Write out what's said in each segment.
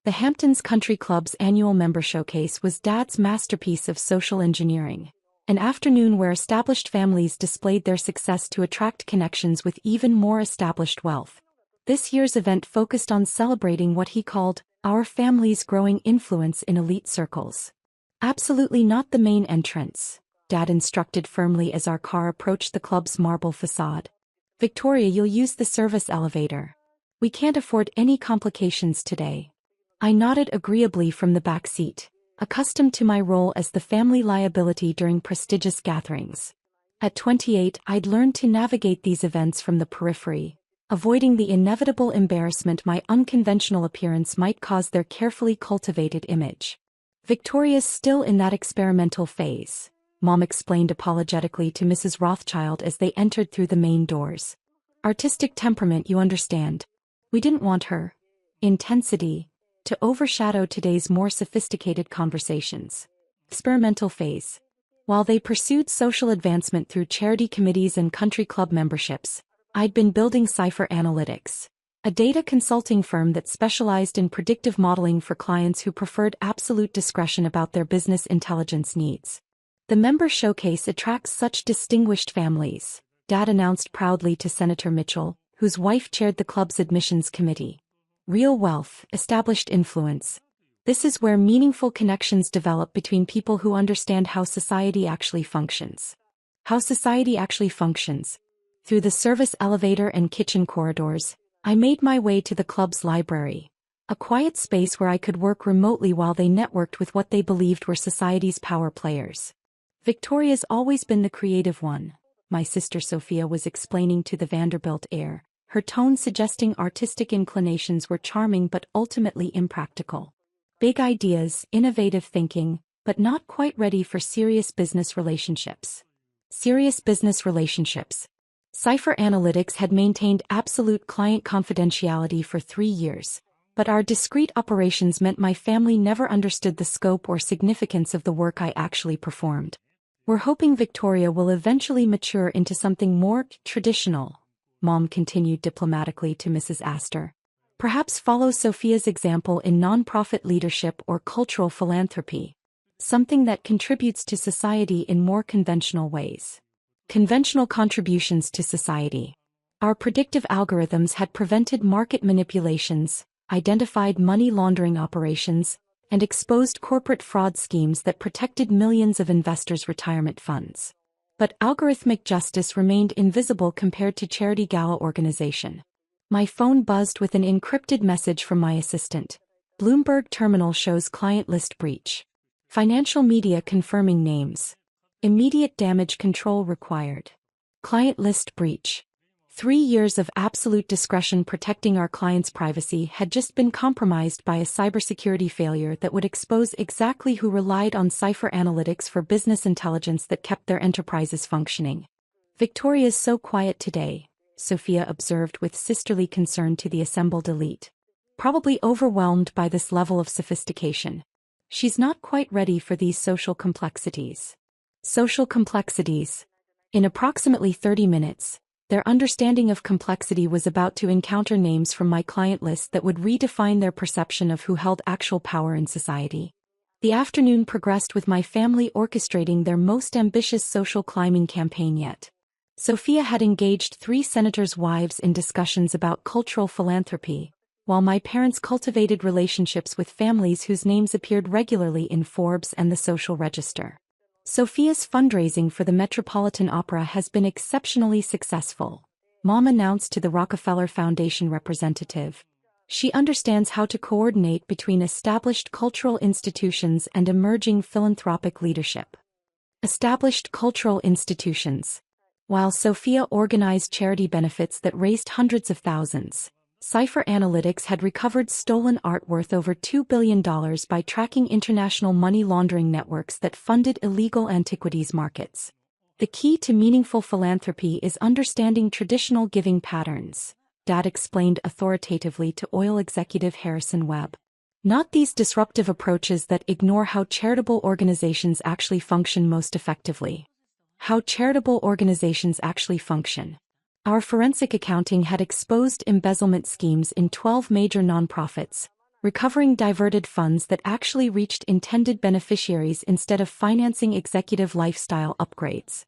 The Hamptons Country Club's annual member showcase was Dad's masterpiece of social engineering. An afternoon where established families displayed their success to attract connections with even more established wealth. This year's event focused on celebrating what he called our family's growing influence in elite circles. Absolutely not the main entrance, Dad instructed firmly as our car approached the club's marble facade. Victoria, you'll use the service elevator. We can't afford any complications today. I nodded agreeably from the back seat, accustomed to my role as the family liability during prestigious gatherings. At 28, I'd learned to navigate these events from the periphery, avoiding the inevitable embarrassment my unconventional appearance might cause their carefully cultivated image. Victoria's still in that experimental phase, Mom explained apologetically to Mrs. Rothschild as they entered through the main doors. Artistic temperament, you understand. We didn't want her intensity to overshadow today's more sophisticated conversations. Experimental phase. While they pursued social advancement through charity committees and country club memberships, I'd been building Cipher Analytics, a data consulting firm that specialized in predictive modeling for clients who preferred absolute discretion about their business intelligence needs. The member showcase attracts such distinguished families, Dad announced proudly to Senator Mitchell, whose wife chaired the club's admissions committee. Real wealth, established influence. This is where meaningful connections develop between people who understand how society actually functions. How society actually functions. Through the service elevator and kitchen corridors, I made my way to the club's library, a quiet space where I could work remotely while they networked with what they believed were society's power players. Victoria's always been the creative one, my sister Sophia was explaining to the Vanderbilt heir, her tone suggesting artistic inclinations were charming but ultimately impractical. Big ideas, innovative thinking, but not quite ready for serious business relationships. Serious business relationships. Cipher Analytics had maintained absolute client confidentiality for 3 years, but our discreet operations meant my family never understood the scope or significance of the work I actually performed. We're hoping Victoria will eventually mature into something more traditional, Mom continued diplomatically to Mrs. Astor. Perhaps follow Sophia's example in nonprofit leadership or cultural philanthropy. Something that contributes to society in more conventional ways. Conventional contributions to society. Our predictive algorithms had prevented market manipulations, identified money laundering operations, and exposed corporate fraud schemes that protected millions of investors' retirement funds. But algorithmic justice remained invisible compared to charity gala organization. My phone buzzed with an encrypted message from my assistant. Bloomberg terminal shows client list breach. Financial media confirming names. Immediate damage control required. Client list breach. 3 years of absolute discretion protecting our clients' privacy had just been compromised by a cybersecurity failure that would expose exactly who relied on Cipher Analytics for business intelligence that kept their enterprises functioning. Victoria's so quiet today, Sophia observed with sisterly concern to the assembled elite. Probably overwhelmed by this level of sophistication. She's not quite ready for these social complexities. Social complexities. In approximately 30 minutes, their understanding of complexity was about to encounter names from my client list that would redefine their perception of who held actual power in society. The afternoon progressed with my family orchestrating their most ambitious social climbing campaign yet. Sophia had engaged 3 senators' wives in discussions about cultural philanthropy, while my parents cultivated relationships with families whose names appeared regularly in Forbes and the Social Register. Sophia's fundraising for the Metropolitan Opera has been exceptionally successful, Mom announced to the Rockefeller Foundation representative. She understands how to coordinate between established cultural institutions and emerging philanthropic leadership. Established cultural institutions. While Sophia organized charity benefits that raised hundreds of thousands, Cipher Analytics had recovered stolen art worth over $2 billion by tracking international money laundering networks that funded illegal antiquities markets. The key to meaningful philanthropy is understanding traditional giving patterns, Dad explained authoritatively to oil executive Harrison Webb. Not these disruptive approaches that ignore how charitable organizations actually function most effectively. How charitable organizations actually function. Our forensic accounting had exposed embezzlement schemes in 12 major nonprofits, recovering diverted funds that actually reached intended beneficiaries instead of financing executive lifestyle upgrades.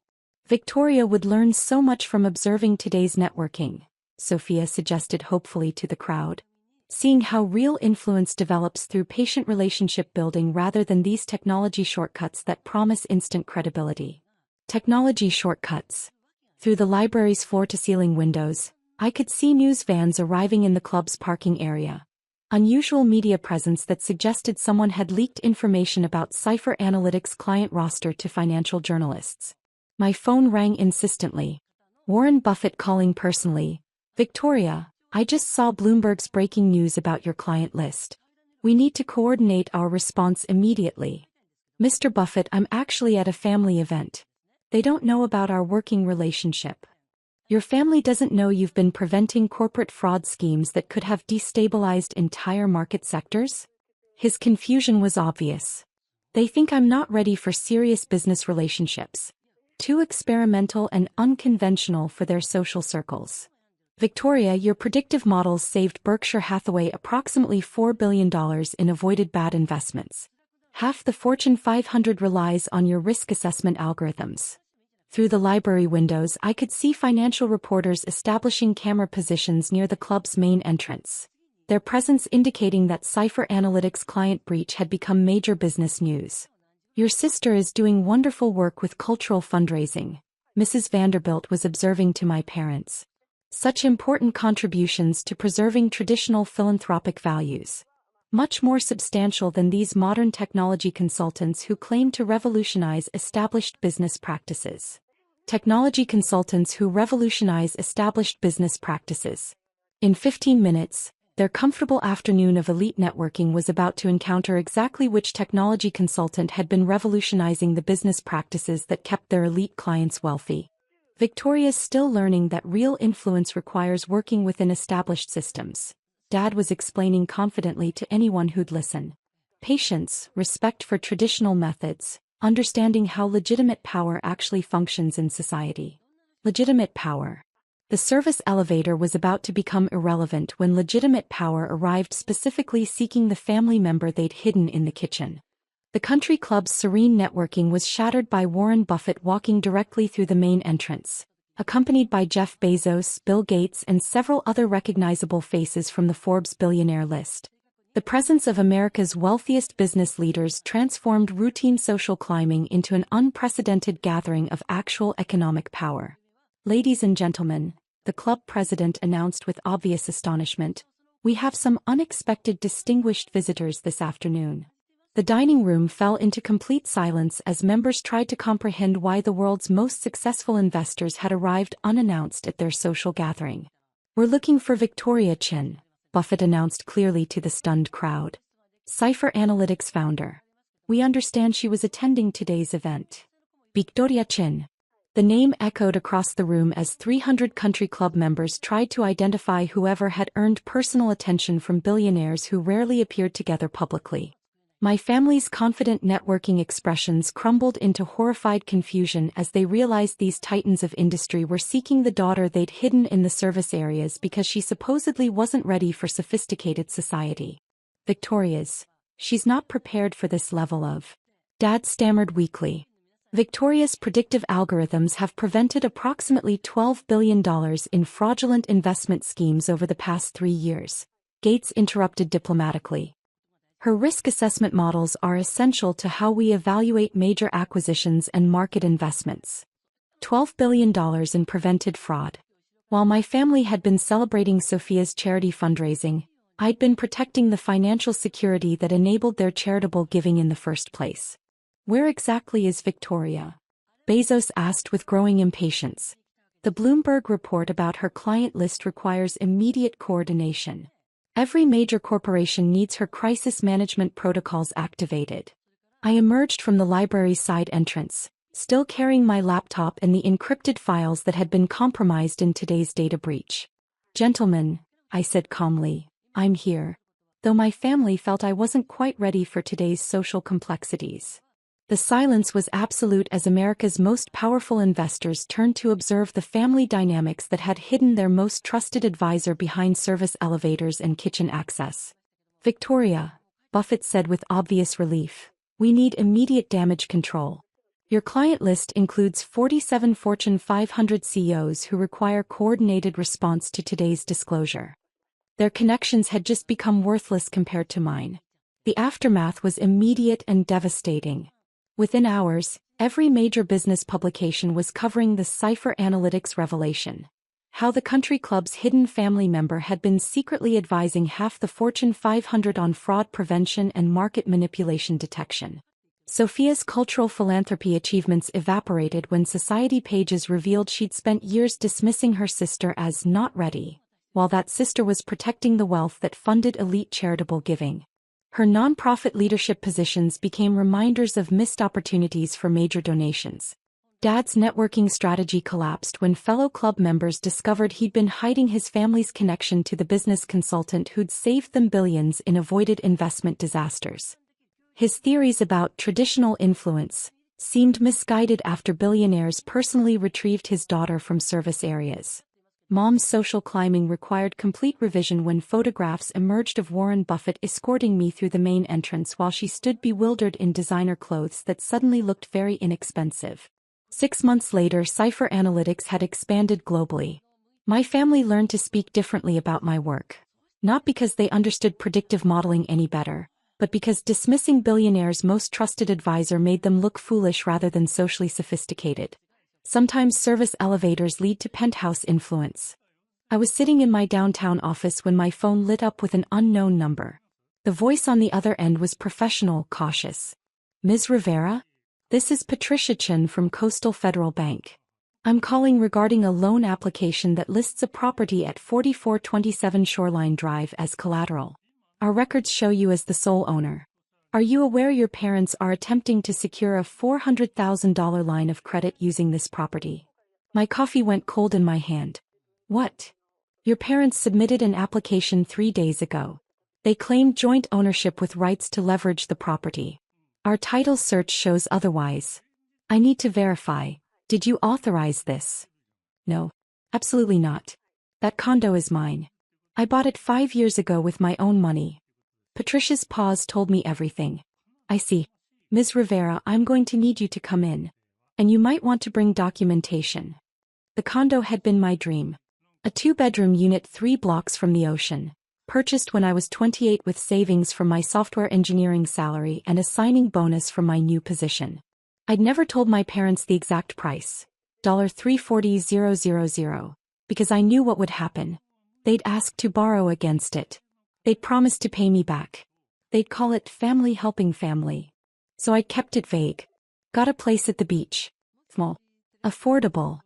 Victoria would learn so much from observing today's networking, Sophia suggested hopefully to the crowd. Seeing how real influence develops through patient relationship building rather than these technology shortcuts that promise instant credibility. Technology shortcuts. Through the library's floor-to-ceiling windows, I could see news vans arriving in the club's parking area. Unusual media presence that suggested someone had leaked information about Cipher Analytics' client roster to financial journalists. My phone rang insistently. Warren Buffett calling personally. Victoria, I just saw Bloomberg's breaking news about your client list. We need to coordinate our response immediately. Mr. Buffett, I'm actually at a family event. They don't know about our working relationship. Your family doesn't know you've been preventing corporate fraud schemes that could have destabilized entire market sectors? His confusion was obvious. They think I'm not ready for serious business relationships. Too experimental and unconventional for their social circles. Victoria, your predictive models saved Berkshire Hathaway approximately $4 billion in avoided bad investments. Half the Fortune 500 relies on your risk assessment algorithms. Through the library windows, I could see financial reporters establishing camera positions near the club's main entrance. Their presence indicating that Cipher Analytics' client breach had become major business news. Your sister is doing wonderful work with cultural fundraising, Mrs. Vanderbilt was observing to my parents. Such important contributions to preserving traditional philanthropic values. Much more substantial than these modern technology consultants who claim to revolutionize established business practices. Technology consultants who revolutionize established business practices. In 15 minutes, their comfortable afternoon of elite networking was about to encounter exactly which technology consultant had been revolutionizing the business practices that kept their elite clients wealthy. Victoria's still learning that real influence requires working within established systems. Dad was explaining confidently to anyone who'd listen. Patience, respect for traditional methods, understanding how legitimate power actually functions in society. Legitimate power. The service elevator was about to become irrelevant when legitimate power arrived, specifically seeking the family member they'd hidden in the kitchen. The country club's serene networking was shattered by Warren Buffett walking directly through the main entrance, accompanied by Jeff Bezos, Bill Gates, and several other recognizable faces from the Forbes billionaire list. The presence of America's wealthiest business leaders transformed routine social climbing into an unprecedented gathering of actual economic power. Ladies and gentlemen, the club president announced with obvious astonishment, we have some unexpected distinguished visitors this afternoon. The dining room fell into complete silence as members tried to comprehend why the world's most successful investors had arrived unannounced at their social gathering. We're looking for Victoria Chin, Buffett announced clearly to the stunned crowd. Cipher Analytics founder. We understand she was attending today's event. Victoria Chin. The name echoed across the room as 300 country club members tried to identify whoever had earned personal attention from billionaires who rarely appeared together publicly. My family's confident networking expressions crumbled into horrified confusion as they realized these titans of industry were seeking the daughter they'd hidden in the service areas because she supposedly wasn't ready for sophisticated society. Victoria's. She's not prepared for this level of. Dad stammered weakly. Victoria's predictive algorithms have prevented approximately $12 billion in fraudulent investment schemes over the past 3 years, Gates interrupted diplomatically. Her risk assessment models are essential to how we evaluate major acquisitions and market investments. $12 billion in prevented fraud. While my family had been celebrating Sophia's charity fundraising, I'd been protecting the financial security that enabled their charitable giving in the first place. Where exactly is Victoria? Bezos asked with growing impatience. The Bloomberg report about her client list requires immediate coordination. Every major corporation needs her crisis management protocols activated. I emerged from the library's side entrance, still carrying my laptop and the encrypted files that had been compromised in today's data breach. Gentlemen, I said calmly, I'm here. Though my family felt I wasn't quite ready for today's social complexities. The silence was absolute as America's most powerful investors turned to observe the family dynamics that had hidden their most trusted advisor behind service elevators and kitchen access. Victoria, Buffett said with obvious relief, we need immediate damage control. Your client list includes 47 Fortune 500 CEOs who require coordinated response to today's disclosure. Their connections had just become worthless compared to mine. The aftermath was immediate and devastating. Within hours, every major business publication was covering the Cipher Analytics revelation. How the country club's hidden family member had been secretly advising half the Fortune 500 on fraud prevention and market manipulation detection. Sophia's cultural philanthropy achievements evaporated when Society pages revealed she'd spent years dismissing her sister as not ready, while that sister was protecting the wealth that funded elite charitable giving. Her nonprofit leadership positions became reminders of missed opportunities for major donations. Dad's networking strategy collapsed when fellow club members discovered he'd been hiding his family's connection to the business consultant who'd saved them billions in avoided investment disasters. His theories about traditional influence seemed misguided after billionaires personally retrieved his daughter from service areas. Mom's social climbing required complete revision when photographs emerged of Warren Buffett escorting me through the main entrance while she stood bewildered in designer clothes that suddenly looked very inexpensive. 6 months later, Cipher Analytics had expanded globally. My family learned to speak differently about my work. Not because they understood predictive modeling any better, but because dismissing billionaires' most trusted advisor made them look foolish rather than socially sophisticated. Sometimes service elevators lead to penthouse influence. I was sitting in my downtown office when my phone lit up with an unknown number. The voice on the other end was professional, cautious. Ms. Rivera? This is Patricia Chen from Coastal Federal Bank. I'm calling regarding a loan application that lists a property at 4427 Shoreline Drive as collateral. Our records show you as the sole owner. Are you aware your parents are attempting to secure a $400,000 line of credit using this property? My coffee went cold in my hand. What? Your parents submitted an application 3 days ago. They claimed joint ownership with rights to leverage the property. Our title search shows otherwise. I need to verify. Did you authorize this? No. Absolutely not. That condo is mine. I bought it 5 years ago with my own money. Patricia's pause told me everything. I see. Ms. Rivera, I'm going to need you to come in. And you might want to bring documentation. The condo had been my dream. A 2-bedroom unit 3 blocks from the ocean. Purchased when I was 28 with savings from my software engineering salary and a signing bonus from my new position. I'd never told my parents the exact price, $340,000, because I knew what would happen. They'd ask to borrow against it. They'd promise to pay me back. They'd call it family helping family. So I kept it vague. Got a place at the beach. Small. Affordable.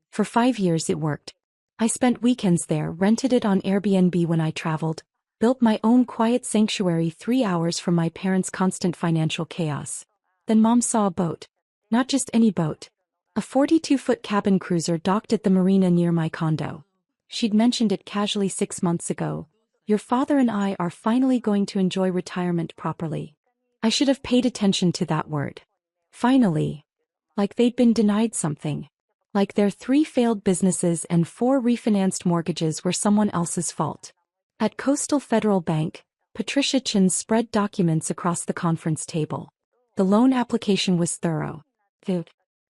For 5 years it worked. I spent weekends there, rented it on Airbnb when I traveled, built my own quiet sanctuary 3 hours from my parents' constant financial chaos. Then Mom saw a boat. Not just any boat. A 42-foot cabin cruiser docked at the marina near my condo. She'd mentioned it casually 6 months ago. Your father and I are finally going to enjoy retirement properly. I should have paid attention to that word. Finally. Like they'd been denied something. Like their 3 failed businesses and 4 refinanced mortgages were someone else's fault. At Coastal Federal Bank, Patricia Chen spread documents across the conference table. The loan application was thorough.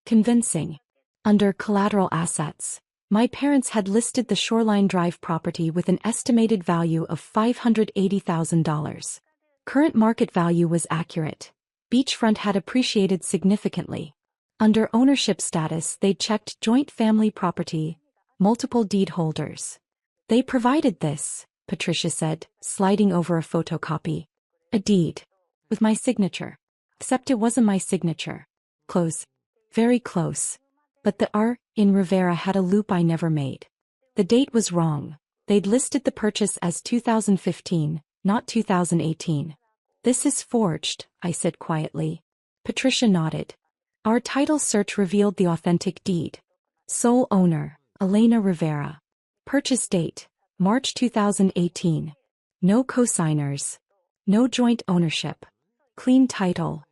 Convincing. Under collateral assets, my parents had listed the Shoreline Drive property with an estimated value of $580,000. Current market value was accurate. Beachfront had appreciated significantly. Under ownership status, they checked joint family property, multiple deed holders. They provided this, Patricia said, sliding over a photocopy. A deed. With my signature. Except it wasn't my signature. Close. Very close. But the R in Rivera had a loop I never made. The date was wrong. They'd listed the purchase as 2015, not 2018. This is forged, I said quietly. Patricia nodded. Our title search revealed the authentic deed. Sole owner, Elena Rivera. Purchase date, March 2018. No cosigners. No joint ownership. Clean title.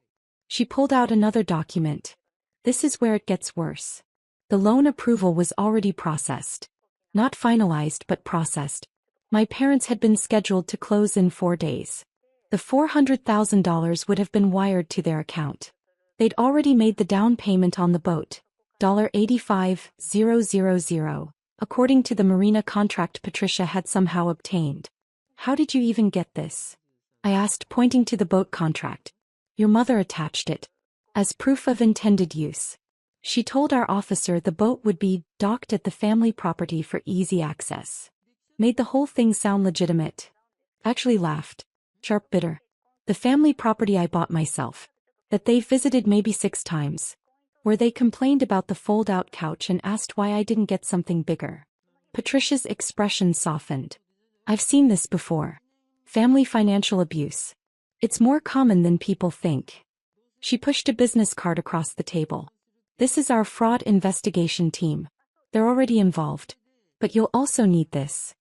She pulled out another document. This is where it gets worse. The loan approval was already processed. Not finalized but processed. My parents had been scheduled to close in 4 days. The $400,000 would have been wired to their account. They'd already made the down payment on the boat, $85,000, according to the marina contract Patricia had somehow obtained. How did you even get this? I asked, pointing to the boat contract. Your mother attached it as proof of intended use. She told our officer the boat would be docked at the family property for easy access. Made the whole thing sound legitimate. Actually laughed. Sharp bitter. The family property I bought myself. That they visited maybe 6 times. Where they complained about the fold-out couch and asked why I didn't get something bigger. Patricia's expression softened. I've seen this before. Family financial abuse. It's more common than people think. She pushed a business card across the table. This is our fraud investigation team. They're already involved. But you'll also need this.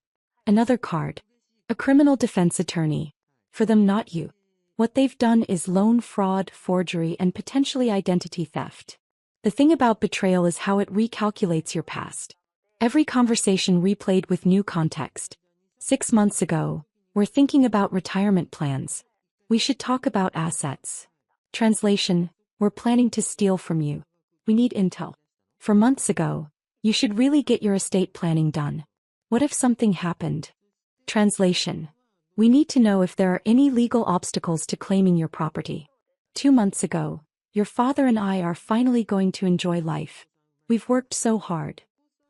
Another card. A criminal defense attorney. For them, not you. What they've done is loan fraud, forgery, and potentially identity theft. The thing about betrayal is how it recalculates your past. Every conversation replayed with new context. 6 months ago, we're thinking about retirement plans. We should talk about assets. Translation, we're planning to steal from you. We need intel. For months ago, you should really get your estate planning done. What if something happened? Translation, we need to know if there are any legal obstacles to claiming your property. 2 months ago, your father and I are finally going to enjoy life. We've worked so hard.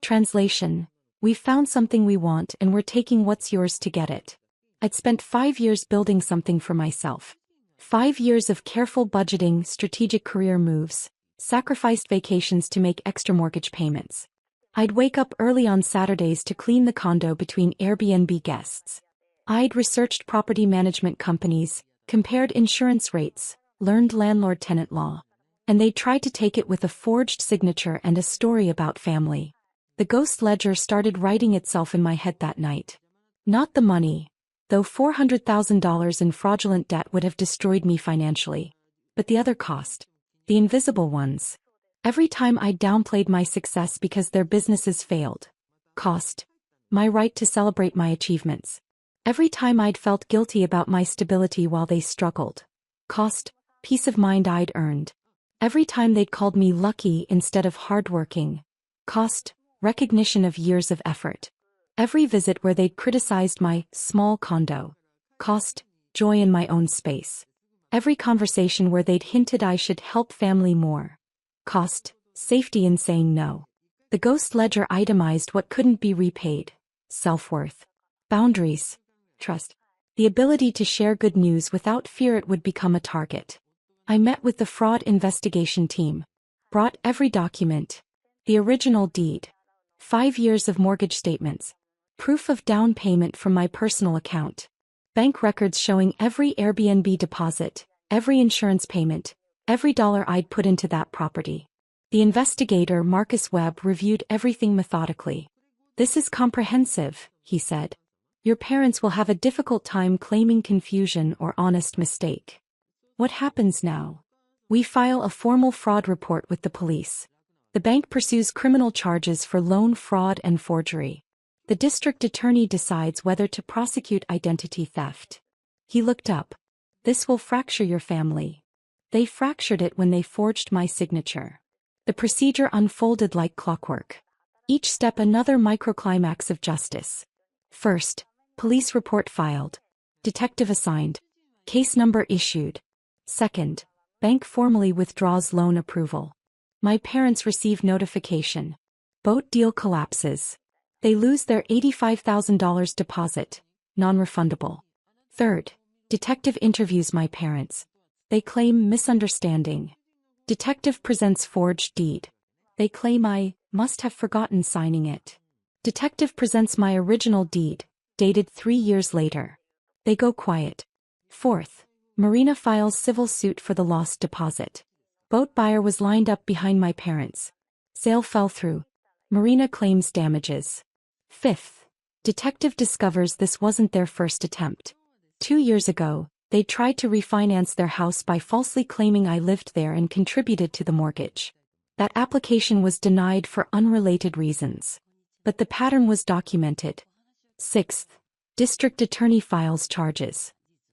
Translation, we've found something we want and we're taking what's yours to get it. I'd spent 5 years building something for myself. 5 years of careful budgeting, strategic career moves, sacrificed vacations to make extra mortgage payments. I'd wake up early on Saturdays to clean the condo between Airbnb guests. I'd researched property management companies, compared insurance rates, learned landlord-tenant law. And they tried to take it with a forged signature and a story about family. The ghost ledger started writing itself in my head that night. Not the money, though $400,000 in fraudulent debt would have destroyed me financially. But the other cost. The invisible ones. Every time I downplayed my success because their businesses failed. Cost. My right to celebrate my achievements. Every time I'd felt guilty about my stability while they struggled. Cost. Peace of mind I'd earned. Every time they'd called me lucky instead of hardworking. Cost. Recognition of years of effort. Every visit where they'd criticized my small condo. Cost. Joy in my own space. Every conversation where they'd hinted I should help family more. Cost. Safety in saying no. The ghost ledger itemized what couldn't be repaid. Self-worth. Boundaries. Trust. The ability to share good news without fear it would become a target. I met with the fraud investigation team. Brought every document. The original deed. 5 years of mortgage statements. Proof of down payment from my personal account. Bank records showing every Airbnb deposit, every insurance payment, every dollar I'd put into that property. The investigator, Marcus Webb, reviewed everything methodically. This is comprehensive, he said. Your parents will have a difficult time claiming confusion or honest mistake. What happens now? We file a formal fraud report with the police. The bank pursues criminal charges for loan fraud and forgery. The district attorney decides whether to prosecute identity theft. He looked up. This will fracture your family. They fractured it when they forged my signature. The procedure unfolded like clockwork. Each step another microclimax of justice. First, police report filed. Detective assigned. Case number issued. Second, bank formally withdraws loan approval. My parents receive notification. Boat deal collapses. They lose their $85,000 deposit, non-refundable. Third, detective interviews my parents. They claim misunderstanding. Detective presents forged deed. They claim I must have forgotten signing it. Detective presents my original deed, dated 3 years later. They go quiet. Fourth, marina files civil suit for the lost deposit. Boat buyer was lined up behind my parents. Sale fell through. Marina claims damages. Fifth, detective discovers this wasn't their first attempt. 2 years ago, they tried to refinance their house by falsely claiming I lived there and contributed to the mortgage. That application was denied for unrelated reasons. But the pattern was documented. Sixth, District Attorney files charges.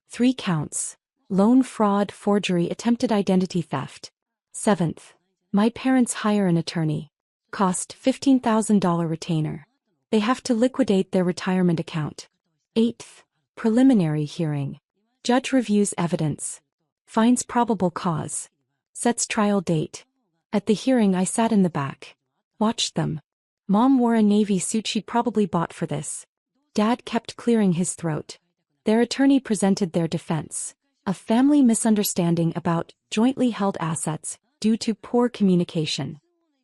3 counts. Loan fraud, forgery, attempted identity theft. 7th. My parents hire an attorney. Cost $15,000 retainer. They have to liquidate their retirement account. 8th. Preliminary hearing. Judge reviews evidence. Finds probable cause. Sets trial date. At the hearing I sat in the back. Watched them. Mom wore a navy suit she'd probably bought for this. Dad kept clearing his throat. Their attorney presented their defense. A family misunderstanding about jointly held assets due to poor communication.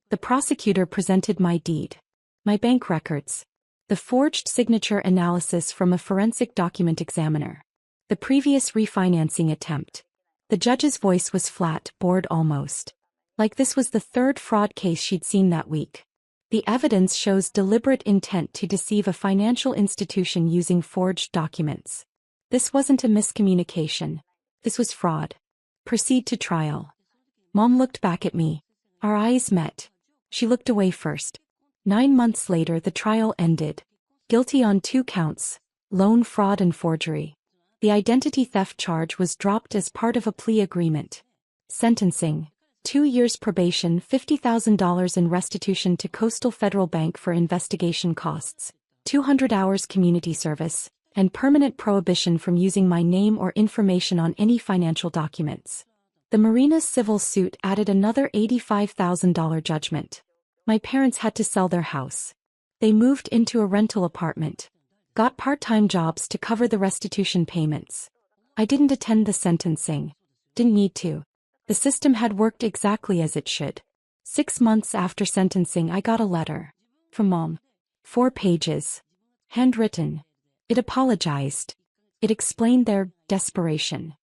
The prosecutor presented my deed. My bank records. The forged signature analysis from a forensic document examiner. The previous refinancing attempt. The judge's voice was flat, bored almost. Like this was the 3rd fraud case she'd seen that week. The evidence shows deliberate intent to deceive a financial institution using forged documents. This wasn't a miscommunication. This was fraud. Proceed to trial. Mom looked back at me. Our eyes met. She looked away first. 9 months later the trial ended. Guilty on 2 counts, loan fraud and forgery. The identity theft charge was dropped as part of a plea agreement. Sentencing. 2 years probation, $50,000 in restitution to Coastal Federal Bank for investigation costs, 200 hours community service, and permanent prohibition from using my name or information on any financial documents. The Marinas civil suit added another $85,000 judgment. My parents had to sell their house. They moved into a rental apartment. Got part-time jobs to cover the restitution payments. I didn't attend the sentencing. Didn't need to. The system had worked exactly as it should. 6 months after sentencing I got a letter. From Mom. 4 pages. Handwritten. It apologized. It explained their desperation.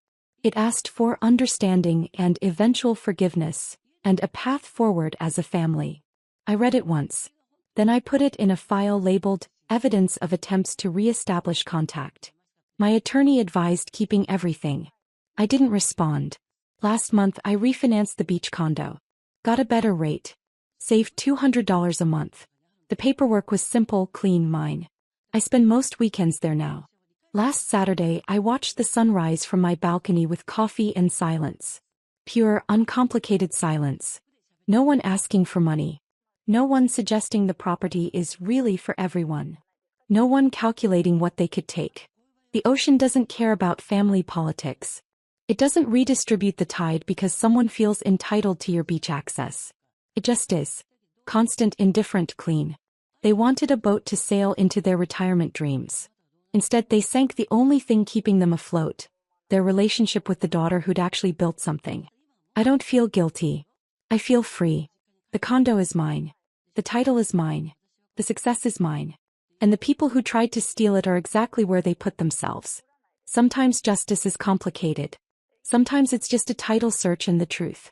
It asked for understanding and eventual forgiveness, and a path forward as a family. I read it once. Then I put it in a file labeled, Evidence of Attempts to Re-establish Contact. My attorney advised keeping everything. I didn't respond. Last month I refinanced the beach condo. Got a better rate. Saved $200 a month. The paperwork was simple, clean, mine. I spend most weekends there now. Last Saturday I watched the sunrise from my balcony with coffee and silence. Pure, uncomplicated silence. No one asking for money. No one suggesting the property is really for everyone. No one calculating what they could take. The ocean doesn't care about family politics. It doesn't redistribute the tide because someone feels entitled to your beach access. It just is. Constant, indifferent, clean. They wanted a boat to sail into their retirement dreams. Instead they sank the only thing keeping them afloat. Their relationship with the daughter who'd actually built something. I don't feel guilty. I feel free. The condo is mine. The title is mine. The success is mine. And the people who tried to steal it are exactly where they put themselves. Sometimes justice is complicated. Sometimes it's just a title search and the truth.